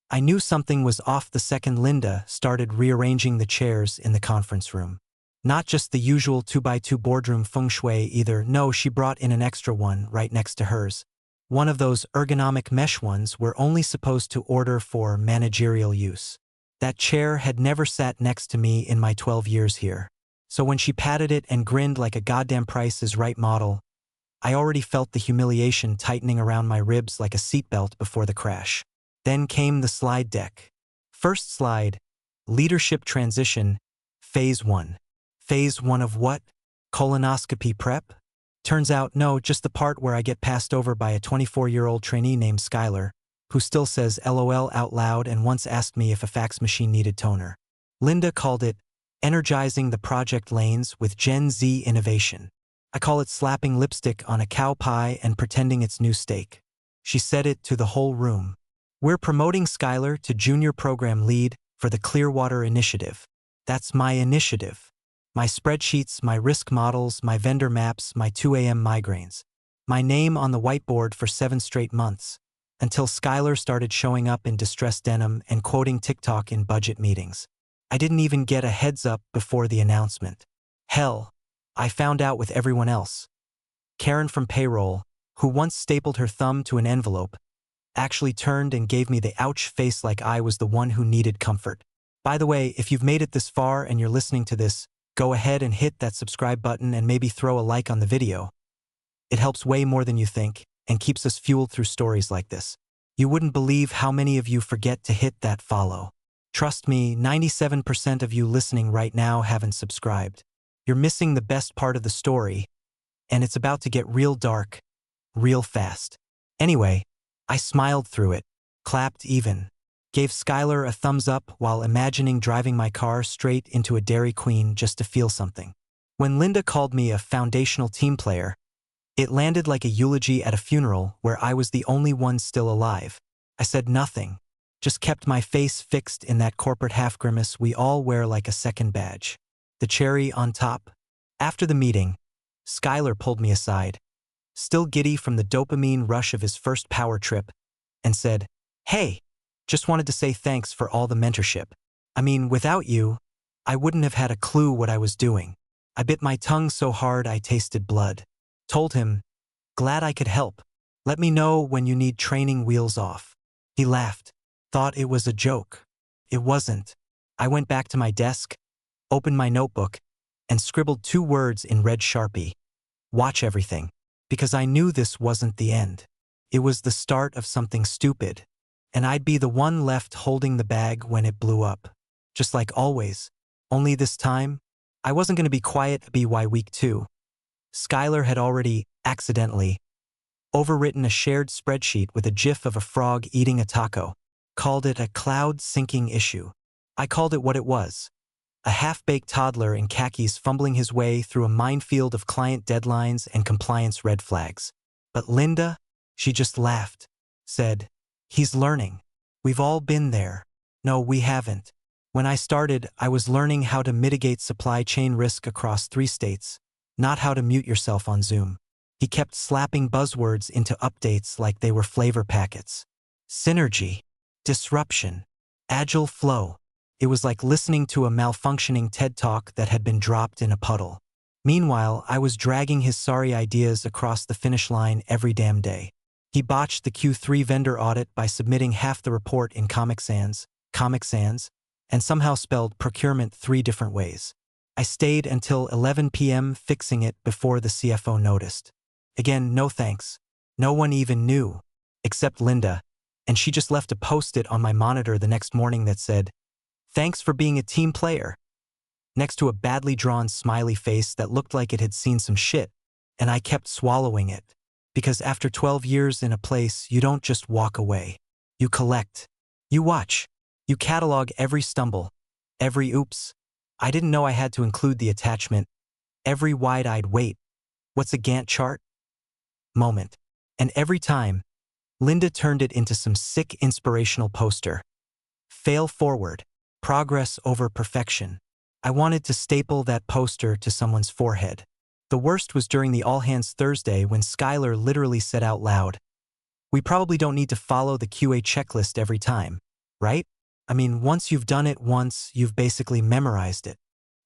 I knew something was off the second Linda started rearranging the chairs in the conference room. Not just the usual 2x2 boardroom feng shui either. No, she brought in an extra one right next to hers. One of those ergonomic mesh ones we're only supposed to order for managerial use. That chair had never sat next to me in my 12 years here. So when she patted it and grinned like a goddamn Price is Right model, I already felt the humiliation tightening around my ribs like a seatbelt before the crash. Then came the slide deck. First slide, leadership transition, phase 1. Phase 1 of what? Colonoscopy prep? Turns out, no, just the part where I get passed over by a 24-year-old trainee named Skylar, who still says LOL out loud and once asked me if a fax machine needed toner. Linda called it energizing the project lanes with Gen Z innovation. I call it slapping lipstick on a cow pie and pretending it's new steak. She said it to the whole room. We're promoting Skylar to junior program lead for the Clearwater Initiative. That's my initiative. My spreadsheets, my risk models, my vendor maps, my 2 a.m. migraines. My name on the whiteboard for 7 straight months, until Skylar started showing up in distressed denim and quoting TikTok in budget meetings. I didn't even get a heads up before the announcement. Hell, I found out with everyone else. Karen from payroll, who once stapled her thumb to an envelope, actually turned and gave me the ouch face like I was the one who needed comfort. By the way, if you've made it this far and you're listening to this, go ahead and hit that subscribe button and maybe throw a like on the video. It helps way more than you think and keeps us fueled through stories like this. You wouldn't believe how many of you forget to hit that follow. Trust me, 97% of you listening right now haven't subscribed. You're missing the best part of the story, and it's about to get real dark, real fast. Anyway, I smiled through it, clapped even, gave Skylar a thumbs up while imagining driving my car straight into a Dairy Queen just to feel something. When Linda called me a foundational team player, it landed like a eulogy at a funeral where I was the only one still alive. I said nothing, just kept my face fixed in that corporate half-grimace we all wear like a second badge. The cherry on top. After the meeting, Skylar pulled me aside, still giddy from the dopamine rush of his first power trip, and said, "Hey, just wanted to say thanks for all the mentorship. I mean, without you, I wouldn't have had a clue what I was doing. I bit my tongue so hard I tasted blood." Told him, "Glad I could help. Let me know when you need training wheels off." He laughed, thought it was a joke. It wasn't. I went back to my desk, opened my notebook, and scribbled 2 words in red Sharpie. Watch everything. Because I knew this wasn't the end. It was the start of something stupid, and I'd be the one left holding the bag when it blew up. Just like always. Only this time, I wasn't going to be quiet by week 2. Skylar had already, accidentally, overwritten a shared spreadsheet with a gif of a frog eating a taco, called it a cloud syncing issue. I called it what it was. A half-baked toddler in khakis fumbling his way through a minefield of client deadlines and compliance red flags. But Linda, she just laughed, said, "He's learning. We've all been there." No, we haven't. When I started, I was learning how to mitigate supply chain risk across 3 states, not how to mute yourself on Zoom. He kept slapping buzzwords into updates like they were flavor packets. Synergy, disruption, agile flow. It was like listening to a malfunctioning TED Talk that had been dropped in a puddle. Meanwhile, I was dragging his sorry ideas across the finish line every damn day. He botched the Q3 vendor audit by submitting half the report in Comic Sans, and somehow spelled procurement 3 different ways. I stayed until 11 p.m. fixing it before the CFO noticed. Again, no thanks. No one even knew, except Linda, and she just left a post-it on my monitor the next morning that said, "Thanks for being a team player," next to a badly drawn smiley face that looked like it had seen some shit, and I kept swallowing it. Because after 12 years in a place, you don't just walk away. You collect. You watch. You catalog every stumble, every oops. I didn't know I had to include the attachment, every wide-eyed wait, what's a Gantt chart? Moment. And every time, Linda turned it into some sick inspirational poster. Fail forward. Progress over perfection. I wanted to staple that poster to someone's forehead. The worst was during the all-hands Thursday when Skylar literally said out loud, "We probably don't need to follow the QA checklist every time. right? I mean, once you've done it once, you've basically memorized it.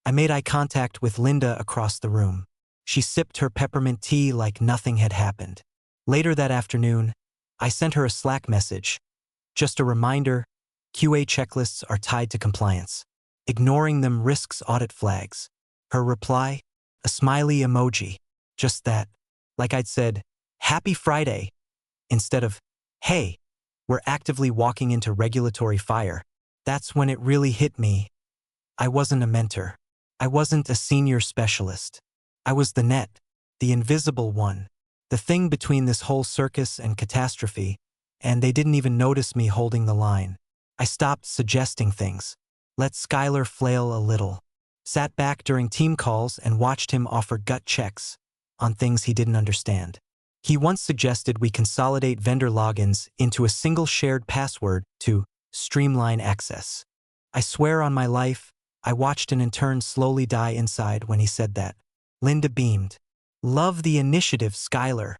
I made eye contact with Linda across the room. She sipped her peppermint tea like nothing had happened. Later that afternoon, I sent her a Slack message. Just a reminder, QA checklists are tied to compliance. Ignoring them risks audit flags. Her reply? A smiley emoji. Just that. Like I'd said, "Happy Friday," instead of, "Hey, we're actively walking into regulatory fire." That's when it really hit me. I wasn't a mentor. I wasn't a senior specialist. I was the net, the invisible one, the thing between this whole circus and catastrophe, and they didn't even notice me holding the line. I stopped suggesting things. Let Skylar flail a little. Sat back during team calls and watched him offer gut checks on things he didn't understand. He once suggested we consolidate vendor logins into a single shared password to streamline access. I swear on my life, I watched an intern slowly die inside when he said that. Linda beamed. Love the initiative, Skylar.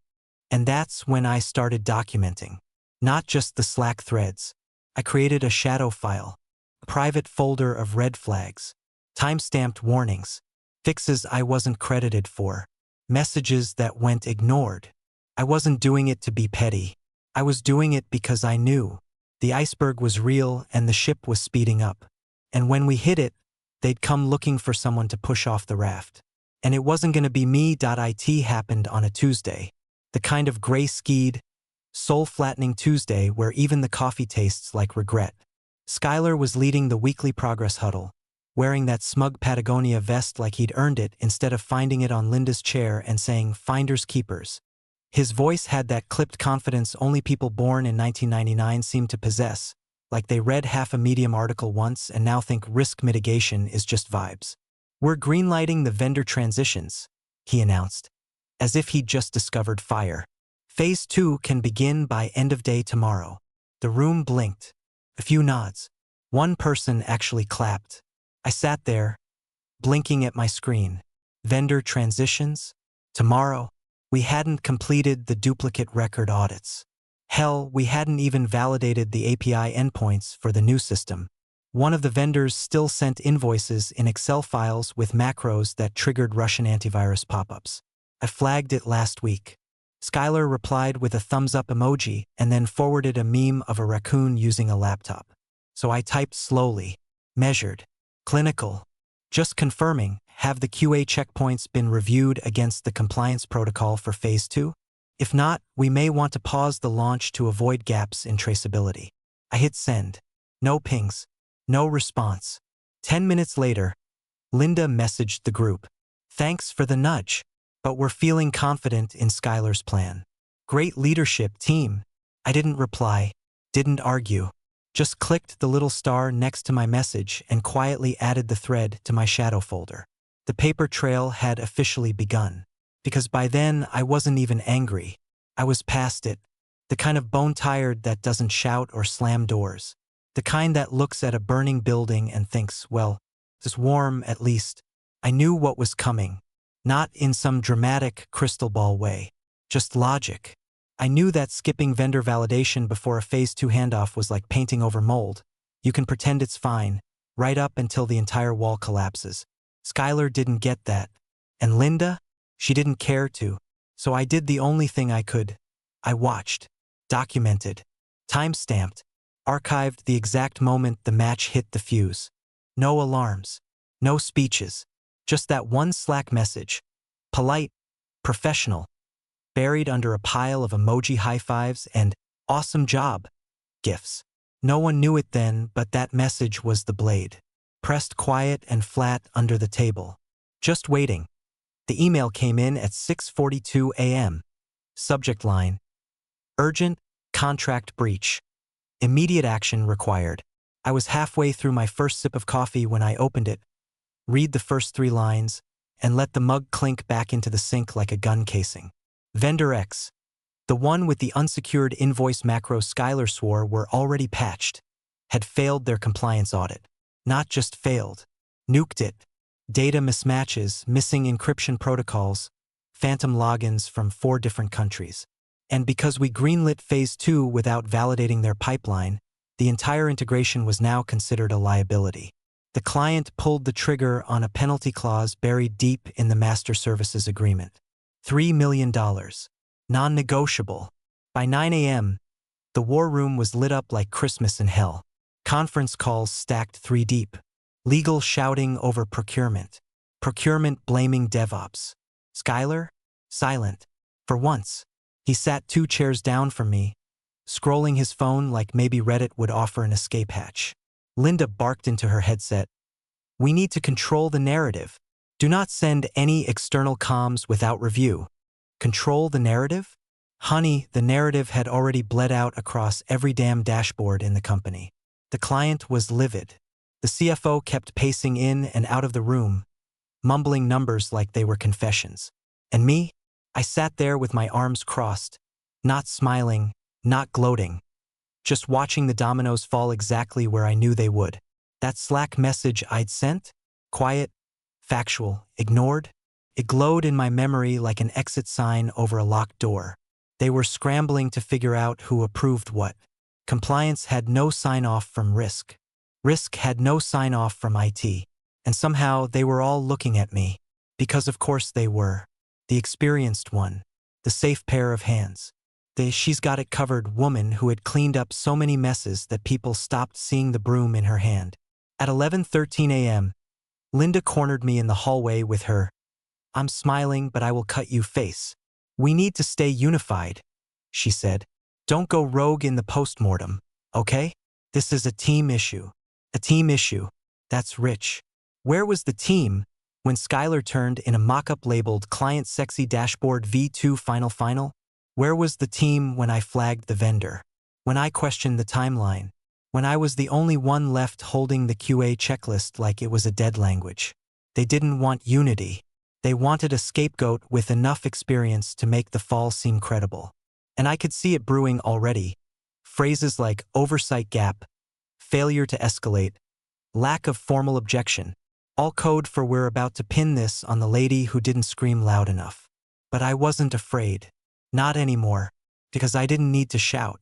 And that's when I started documenting. Not just the Slack threads. I created a shadow file, a private folder of red flags, time-stamped warnings, fixes I wasn't credited for, messages that went ignored. I wasn't doing it to be petty. I was doing it because I knew the iceberg was real and the ship was speeding up. And when we hit it, they'd come looking for someone to push off the raft. And it wasn't going to be me. It happened on a Tuesday. The kind of gray-skied, soul-flattening Tuesday where even the coffee tastes like regret. Skylar was leading the weekly progress huddle, wearing that smug Patagonia vest like he'd earned it instead of finding it on Linda's chair and saying, "Finders keepers." His voice had that clipped confidence only people born in 1999 seem to possess, like they read half a Medium article once and now think risk mitigation is just vibes. "We're greenlighting the vendor transitions," he announced, as if he'd just discovered fire. "Phase 2 can begin by end of day tomorrow." The room blinked. A few nods. One person actually clapped. I sat there, blinking at my screen. Vendor transitions? Tomorrow? We hadn't completed the duplicate record audits. Hell, we hadn't even validated the API endpoints for the new system. One of the vendors still sent invoices in Excel files with macros that triggered Russian antivirus pop-ups. I flagged it last week. Skylar replied with a thumbs-up emoji and then forwarded a meme of a raccoon using a laptop. So I typed slowly, measured, clinical. Just confirming, have the QA checkpoints been reviewed against the compliance protocol for Phase 2? If not, we may want to pause the launch to avoid gaps in traceability. I hit send. No pings. No response. 10 minutes later, Linda messaged the group. "Thanks for the nudge, but we're feeling confident in Skylar's plan." "Great leadership, team." I didn't reply, didn't argue. Just clicked the little star next to my message and quietly added the thread to my shadow folder. The paper trail had officially begun. Because by then, I wasn't even angry. I was past it. The kind of bone-tired that doesn't shout or slam doors. The kind that looks at a burning building and thinks, well, it's warm at least. I knew what was coming. Not in some dramatic crystal ball way. Just logic. I knew that skipping vendor validation before a Phase 2 handoff was like painting over mold. You can pretend it's fine, right up until the entire wall collapses. Skylar didn't get that. And Linda? She didn't care to. So I did the only thing I could. I watched, documented, time-stamped, archived the exact moment the match hit the fuse. No alarms, no speeches, just that one Slack message. Polite, professional, buried under a pile of emoji high-fives and "awesome job" gifs. No one knew it then, but that message was the blade. Pressed quiet and flat under the table. Just waiting. The email came in at 6:42 a.m. Subject line: urgent, contract breach. Immediate action required. I was halfway through my first sip of coffee when I opened it, read the first 3 lines, and let the mug clink back into the sink like a gun casing. Vendor X, the one with the unsecured invoice macro Skylar swore were already patched, had failed their compliance audit. Not just failed, nuked it. Data mismatches, missing encryption protocols, phantom logins from 4 different countries. And because we greenlit Phase 2 without validating their pipeline, The entire integration was now considered a liability. The client pulled the trigger on a penalty clause buried deep in the master services agreement. $3 million. Non-negotiable. By 9 a.m., the war room was lit up like Christmas in hell. Conference calls stacked 3 deep. Legal shouting over procurement. Procurement blaming DevOps. Skylar? Silent. For once. He sat 2 chairs down from me, scrolling his phone like maybe Reddit would offer an escape hatch. Linda barked into her headset. We need to control the narrative. Do not send any external comms without review. Control the narrative? Honey, the narrative had already bled out across every damn dashboard in the company. The client was livid. The CFO kept pacing in and out of the room, mumbling numbers like they were confessions. And me? I sat there with my arms crossed, not smiling, not gloating, just watching the dominoes fall exactly where I knew they would. That Slack message I'd sent? Quiet, factual, ignored? It glowed in my memory like an exit sign over a locked door. They were scrambling to figure out who approved what. Compliance had no sign-off from Risk. Risk had no sign-off from IT. And somehow they were all looking at me. Because of course they were. The experienced one. The safe pair of hands. The she's-got-it-covered woman who had cleaned up so many messes that people stopped seeing the broom in her hand. At 11:13 a.m., Linda cornered me in the hallway with her, "I'm smiling, but I will cut you" face. "We need to stay unified," she said. "Don't go rogue in the postmortem, okay? This is a team issue." A team issue. That's rich. Where was the team when Skylar turned in a mock-up labeled Client Sexy Dashboard V2 Final? Where was the team when I flagged the vendor? When I questioned the timeline? When I was the only one left holding the QA checklist like it was a dead language? They didn't want unity. They wanted a scapegoat with enough experience to make the fall seem credible. And I could see it brewing already. Phrases like oversight gap, failure to escalate, lack of formal objection, all code for we're about to pin this on the lady who didn't scream loud enough. But I wasn't afraid. Not anymore. Because I didn't need to shout.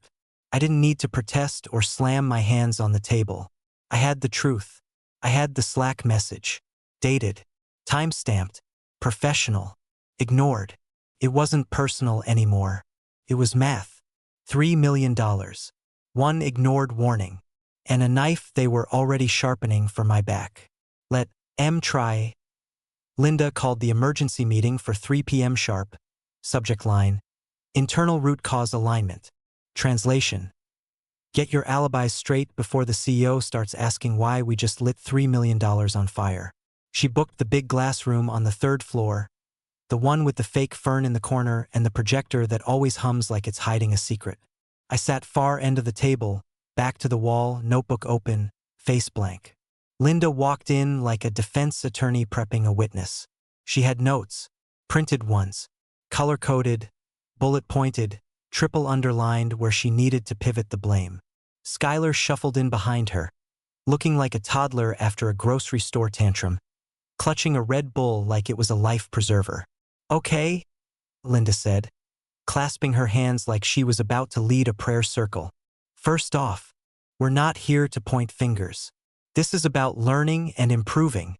I didn't need to protest or slam my hands on the table. I had the truth. I had the Slack message. Dated. Time-stamped. Professional. Ignored. It wasn't personal anymore. It was math. $3 million. One ignored warning. And a knife they were already sharpening for my back. Let M try. Linda called the emergency meeting for 3 p.m. sharp. Subject line. Internal root cause alignment. Translation. Get your alibis straight before the CEO starts asking why we just lit $3 million on fire. She booked the big glass room on the 3rd floor, the one with the fake fern in the corner and the projector that always hums like it's hiding a secret. I sat far end of the table, back to the wall, notebook open, face blank. Linda walked in like a defense attorney prepping a witness. She had notes, printed ones, color-coded, bullet-pointed, triple underlined where she needed to pivot the blame. Skylar shuffled in behind her, looking like a toddler after a grocery store tantrum, clutching a Red Bull like it was a life preserver. "Okay," Linda said, clasping her hands like she was about to lead a prayer circle. "First off, we're not here to point fingers. This is about learning and improving."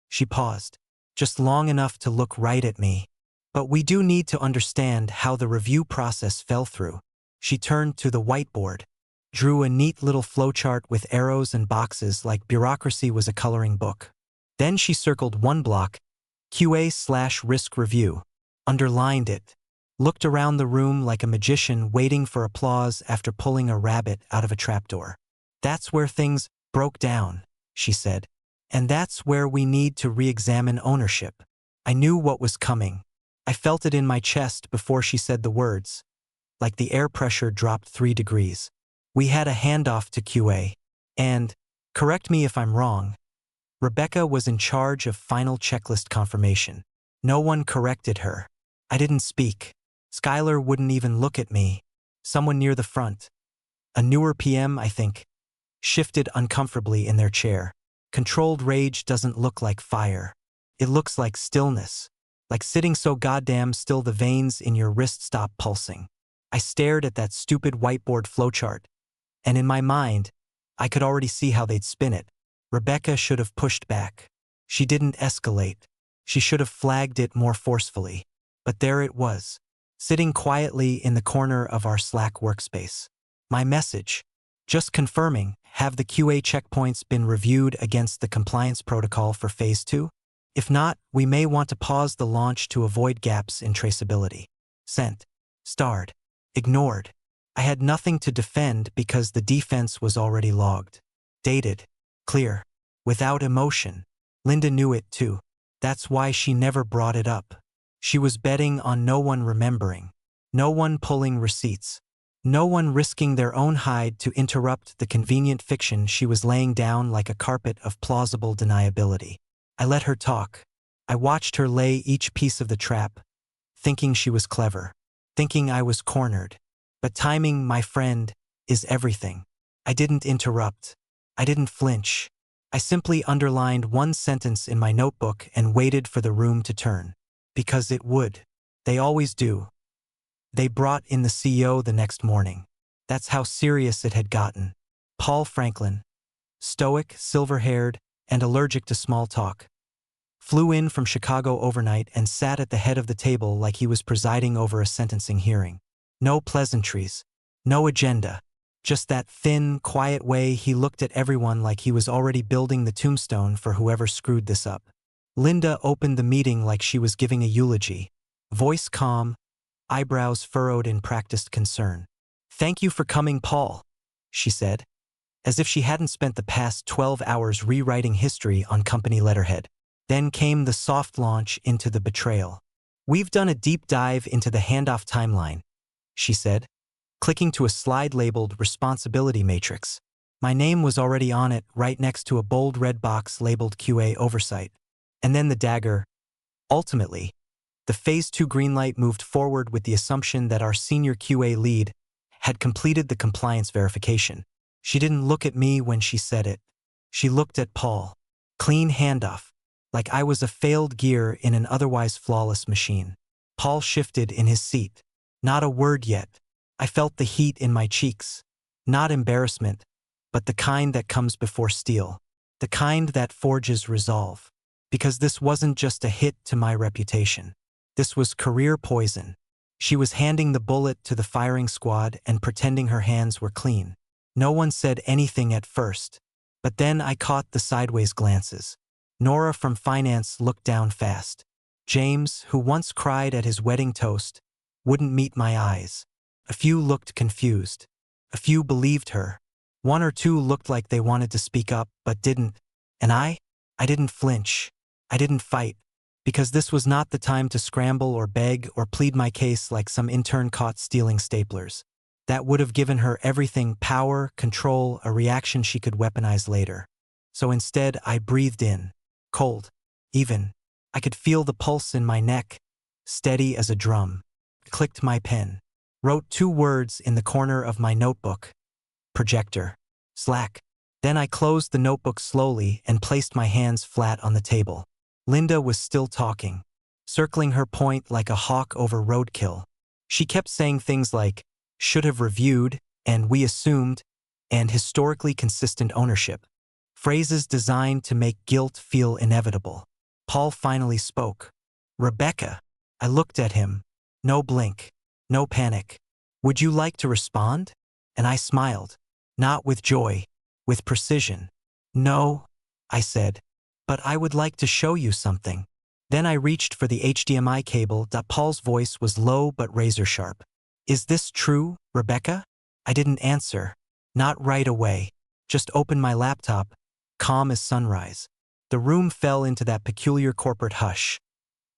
She paused, just long enough to look right at me. "But we do need to understand how the review process fell through." She turned to the whiteboard, drew a neat little flowchart with arrows and boxes like bureaucracy was a coloring book. Then she circled one block, QA/risk review, underlined it, looked around the room like a magician waiting for applause after pulling a rabbit out of a trapdoor. "That's where things broke down," she said. "And that's where we need to re-examine ownership." I knew what was coming. I felt it in my chest before she said the words, like the air pressure dropped 3 degrees. We had a handoff to QA, and, correct me if I'm wrong, Rebecca was in charge of final checklist confirmation. No one corrected her. I didn't speak. Skylar wouldn't even look at me. Someone near the front, a newer PM, I think, shifted uncomfortably in their chair. Controlled rage doesn't look like fire. It looks like stillness. Like sitting so goddamn still the veins in your wrist stop pulsing. I stared at that stupid whiteboard flowchart, and in my mind, I could already see how they'd spin it. Rebecca should have pushed back. She didn't escalate. She should have flagged it more forcefully. But there it was, sitting quietly in the corner of our Slack workspace. My message. Just confirming, have the QA checkpoints been reviewed against the compliance protocol for Phase 2? If not, we may want to pause the launch to avoid gaps in traceability. Sent. Starred. Ignored. I had nothing to defend because the defense was already logged. Dated. Clear. Without emotion. Linda knew it too. That's why she never brought it up. She was betting on no one remembering. No one pulling receipts. No one risking their own hide to interrupt the convenient fiction she was laying down like a carpet of plausible deniability. I let her talk. I watched her lay each piece of the trap, thinking she was clever, thinking I was cornered. But timing, my friend, is everything. I didn't interrupt. I didn't flinch. I simply underlined one sentence in my notebook and waited for the room to turn. Because it would. They always do. They brought in the CEO the next morning. That's how serious it had gotten. Paul Franklin, stoic, silver-haired, and allergic to small talk, flew in from Chicago overnight and sat at the head of the table like he was presiding over a sentencing hearing. No pleasantries, no agenda, just that thin, quiet way he looked at everyone like he was already building the tombstone for whoever screwed this up. Linda opened the meeting like she was giving a eulogy, voice calm, eyebrows furrowed in practiced concern. "Thank you for coming, Paul," she said, as if she hadn't spent the past 12 hours rewriting history on company letterhead. Then came the soft launch into the betrayal. "We've done a deep dive into the handoff timeline," she said, clicking to a slide labeled Responsibility Matrix. My name was already on it, right next to a bold red box labeled QA Oversight. And then the dagger. Ultimately, the Phase 2 greenlight moved forward with the assumption that our senior QA lead had completed the compliance verification. She didn't look at me when she said it. She looked at Paul. Clean handoff, like I was a failed gear in an otherwise flawless machine. Paul shifted in his seat. Not a word yet. I felt the heat in my cheeks. Not embarrassment, but the kind that comes before steel. The kind that forges resolve. Because this wasn't just a hit to my reputation. This was career poison. She was handing the bullet to the firing squad and pretending her hands were clean. No one said anything at first, but then I caught the sideways glances. Nora from finance looked down fast. James, who once cried at his wedding toast, wouldn't meet my eyes. A few looked confused. A few believed her. One or two looked like they wanted to speak up, but didn't. And I didn't flinch. I didn't fight. Because this was not the time to scramble or beg or plead my case like some intern caught stealing staplers. That would have given her everything: power, control, a reaction she could weaponize later. So instead, I breathed in. Cold. Even. I could feel the pulse in my neck, steady as a drum. Clicked my pen. Wrote 2 words in the corner of my notebook. Projector. Slack. Then I closed the notebook slowly and placed my hands flat on the table. Linda was still talking, circling her point like a hawk over roadkill. She kept saying things like, "should have reviewed," and "we assumed," and "historically consistent ownership." Phrases designed to make guilt feel inevitable. Paul finally spoke. "Rebecca." I looked at him. No blink. No panic. "Would you like to respond?" And I smiled. Not with joy. With precision. "No," I said. "But I would like to show you something." Then I reached for the HDMI cable. Paul's voice was low but razor-sharp. "Is this true, Rebecca?" I didn't answer. Not right away. Just opened my laptop, calm as sunrise. The room fell into that peculiar corporate hush.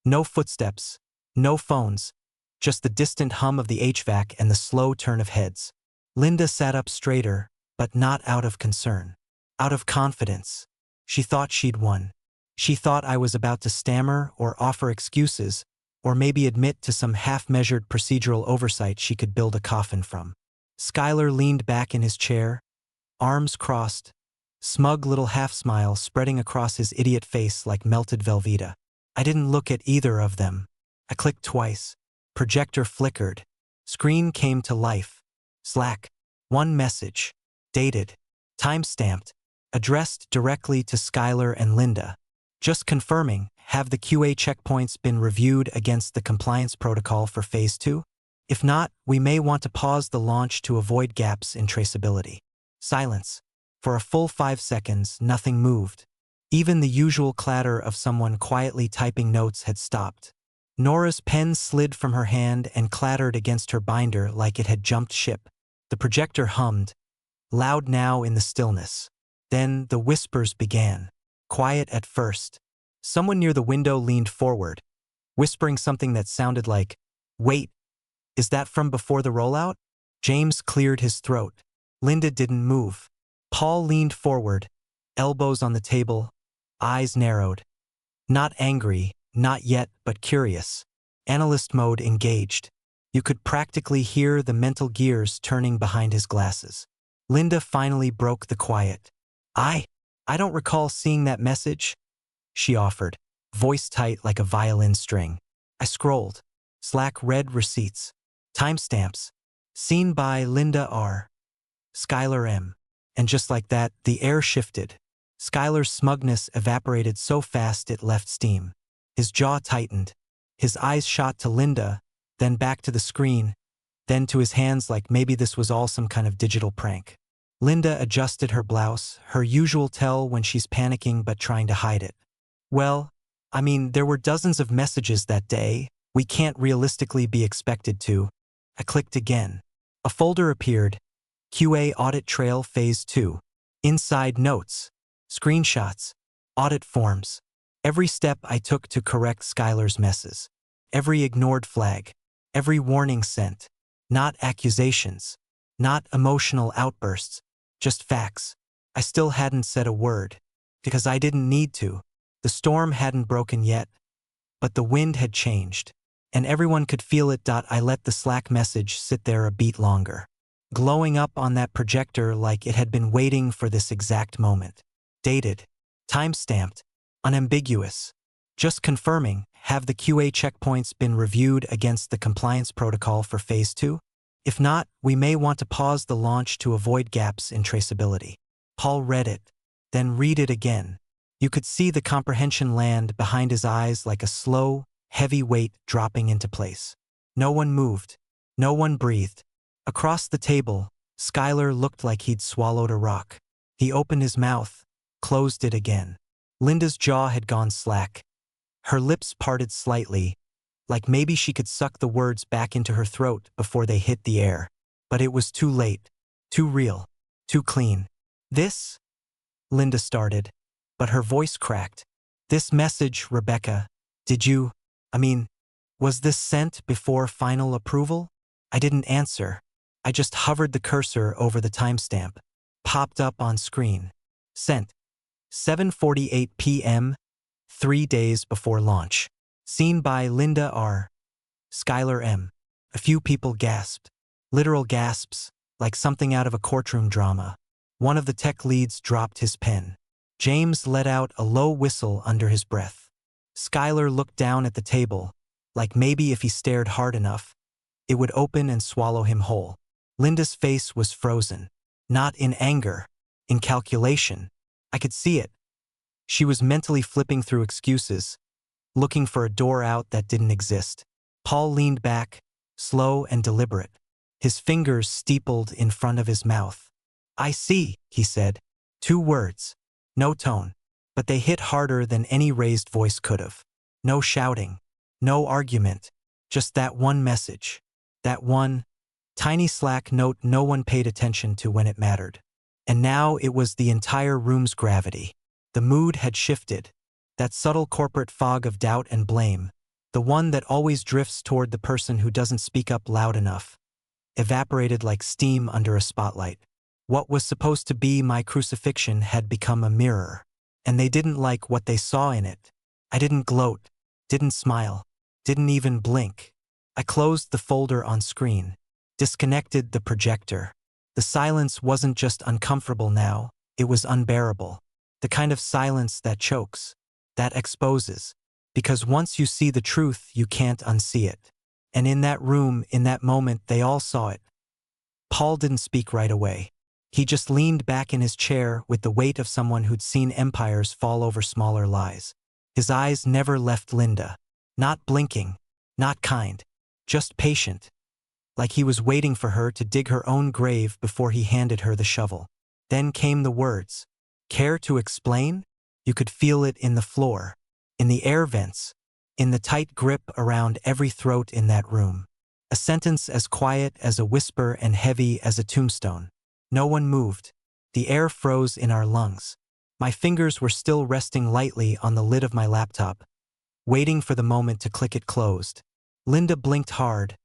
No footsteps. No phones. Just the distant hum of the HVAC and the slow turn of heads. Linda sat up straighter, but not out of concern. Out of confidence. She thought she'd won. She thought I was about to stammer or offer excuses, or maybe admit to some half-measured procedural oversight she could build a coffin from. Skylar leaned back in his chair, arms crossed, smug little half-smile spreading across his idiot face like melted Velveeta. I didn't look at either of them. I clicked twice. Projector flickered. Screen came to life. Slack. One message. Dated. Time-stamped. Addressed directly to Skylar and Linda. Just confirming, have the QA checkpoints been reviewed against the compliance protocol for Phase 2? If not, we may want to pause the launch to avoid gaps in traceability. Silence. For a full 5 seconds, nothing moved. Even the usual clatter of someone quietly typing notes had stopped. Nora's pen slid from her hand and clattered against her binder like it had jumped ship. The projector hummed, loud now in the stillness. Then the whispers began. Quiet at first. Someone near the window leaned forward, whispering something that sounded like, "Wait, is that from before the rollout?" James cleared his throat. Linda didn't move. Paul leaned forward, elbows on the table, eyes narrowed. Not angry, not yet, but curious. Analyst mode engaged. You could practically hear the mental gears turning behind his glasses. Linda finally broke the quiet. I don't recall seeing that message," she offered, voice tight like a violin string. I scrolled. Slack read receipts. Timestamps. Seen by Linda R. Skylar M. And just like that, the air shifted. Skylar's smugness evaporated so fast it left steam. His jaw tightened. His eyes shot to Linda, then back to the screen, then to his hands like maybe this was all some kind of digital prank. Linda adjusted her blouse, her usual tell when she's panicking but trying to hide it. Well, I mean, there were dozens of messages that day. We can't realistically be expected to. I clicked again. A folder appeared. QA Audit Trail Phase 2. Inside notes. Screenshots. Audit forms. Every step I took to correct Skylar's messes. Every ignored flag. Every warning sent. Not accusations. Not emotional outbursts. Just facts. I still hadn't said a word. Because I didn't need to. The storm hadn't broken yet. But the wind had changed. And everyone could feel it. I let the Slack message sit there a beat longer, glowing up on that projector like it had been waiting for this exact moment. Dated. Time-stamped. Unambiguous. Just confirming, have the QA checkpoints been reviewed against the compliance protocol for Phase 2? If not, we may want to pause the launch to avoid gaps in traceability. Paul read it, then read it again. You could see the comprehension land behind his eyes like a slow, heavy weight dropping into place. No one moved. No one breathed. Across the table, Skylar looked like he'd swallowed a rock. He opened his mouth, closed it again. Linda's jaw had gone slack. Her lips parted slightly, like maybe she could suck the words back into her throat before they hit the air. But it was too late. Too real. Too clean. This? Linda started, but her voice cracked. This message, Rebecca, was this sent before final approval? I didn't answer. I just hovered the cursor over the timestamp. Popped up on screen. Sent. 7:48 p.m., 3 days before launch. Seen by Linda R. Skylar M. A few people gasped. Literal gasps, like something out of a courtroom drama. One of the tech leads dropped his pen. James let out a low whistle under his breath. Skylar looked down at the table, like maybe if he stared hard enough, it would open and swallow him whole. Linda's face was frozen. Not in anger, in calculation. I could see it. She was mentally flipping through excuses, looking for a door out that didn't exist. Paul leaned back, slow and deliberate, his fingers steepled in front of his mouth. I see, he said. 2 words. No tone. But they hit harder than any raised voice could have. No shouting. No argument. Just that one message. That one tiny Slack note no one paid attention to when it mattered. And now it was the entire room's gravity. The mood had shifted. That subtle corporate fog of doubt and blame, the one that always drifts toward the person who doesn't speak up loud enough, evaporated like steam under a spotlight. What was supposed to be my crucifixion had become a mirror, and they didn't like what they saw in it. I didn't gloat, didn't smile, didn't even blink. I closed the folder on screen, disconnected the projector. The silence wasn't just uncomfortable now, it was unbearable. The kind of silence that chokes, that exposes. Because once you see the truth, you can't unsee it. And in that room, in that moment, they all saw it. Paul didn't speak right away. He just leaned back in his chair with the weight of someone who'd seen empires fall over smaller lies. His eyes never left Linda. Not blinking, not kind, just patient, like he was waiting for her to dig her own grave before he handed her the shovel. Then came the words. Care to explain? You could feel it in the floor, in the air vents, in the tight grip around every throat in that room. A sentence as quiet as a whisper and heavy as a tombstone. No one moved. The air froze in our lungs. My fingers were still resting lightly on the lid of my laptop, waiting for the moment to click it closed. Linda blinked hard,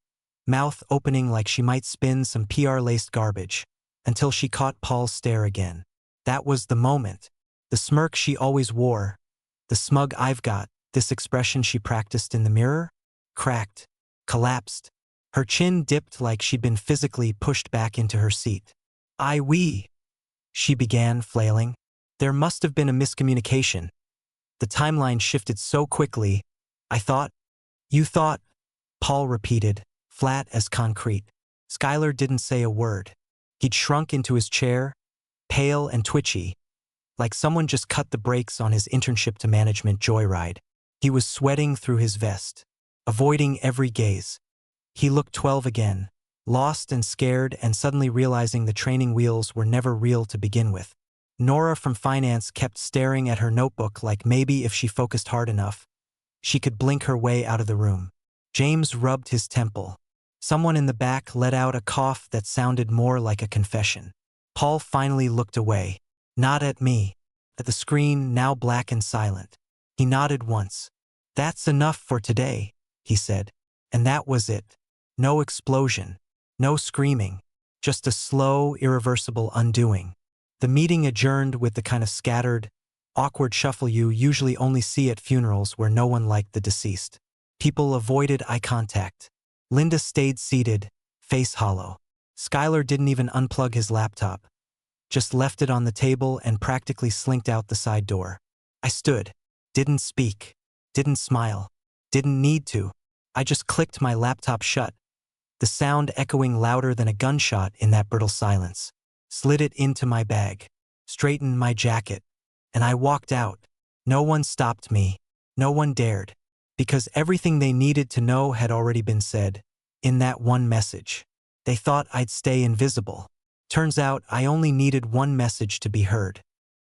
mouth opening like she might spin some PR-laced garbage, until she caught Paul's stare again. That was the moment. The smirk she always wore, the smug "I've got this" expression she practiced in the mirror, cracked, collapsed. Her chin dipped like she'd been physically pushed back into her seat. She began, flailing. There must have been a miscommunication. The timeline shifted so quickly. You thought, Paul repeated, flat as concrete. Skylar didn't say a word. He'd shrunk into his chair, pale and twitchy, like someone just cut the brakes on his internship to management joyride. He was sweating through his vest, avoiding every gaze. He looked 12 again, lost and scared, and suddenly realizing the training wheels were never real to begin with. Nora from finance kept staring at her notebook like maybe if she focused hard enough, she could blink her way out of the room. James rubbed his temple. Someone in the back let out a cough that sounded more like a confession. Paul finally looked away. Not at me, at the screen, now black and silent. He nodded once. That's enough for today, he said. And that was it. No explosion, no screaming, just a slow, irreversible undoing. The meeting adjourned with the kind of scattered, awkward shuffle you usually only see at funerals where no one liked the deceased. People avoided eye contact. Linda stayed seated, face hollow. Skylar didn't even unplug his laptop, just left it on the table and practically slinked out the side door. I stood, didn't speak, didn't smile, didn't need to. I just clicked my laptop shut, the sound echoing louder than a gunshot in that brittle silence. Slid it into my bag, straightened my jacket, and I walked out. No one stopped me, no one dared, because everything they needed to know had already been said, in that one message. They thought I'd stay invisible. Turns out I only needed one message to be heard.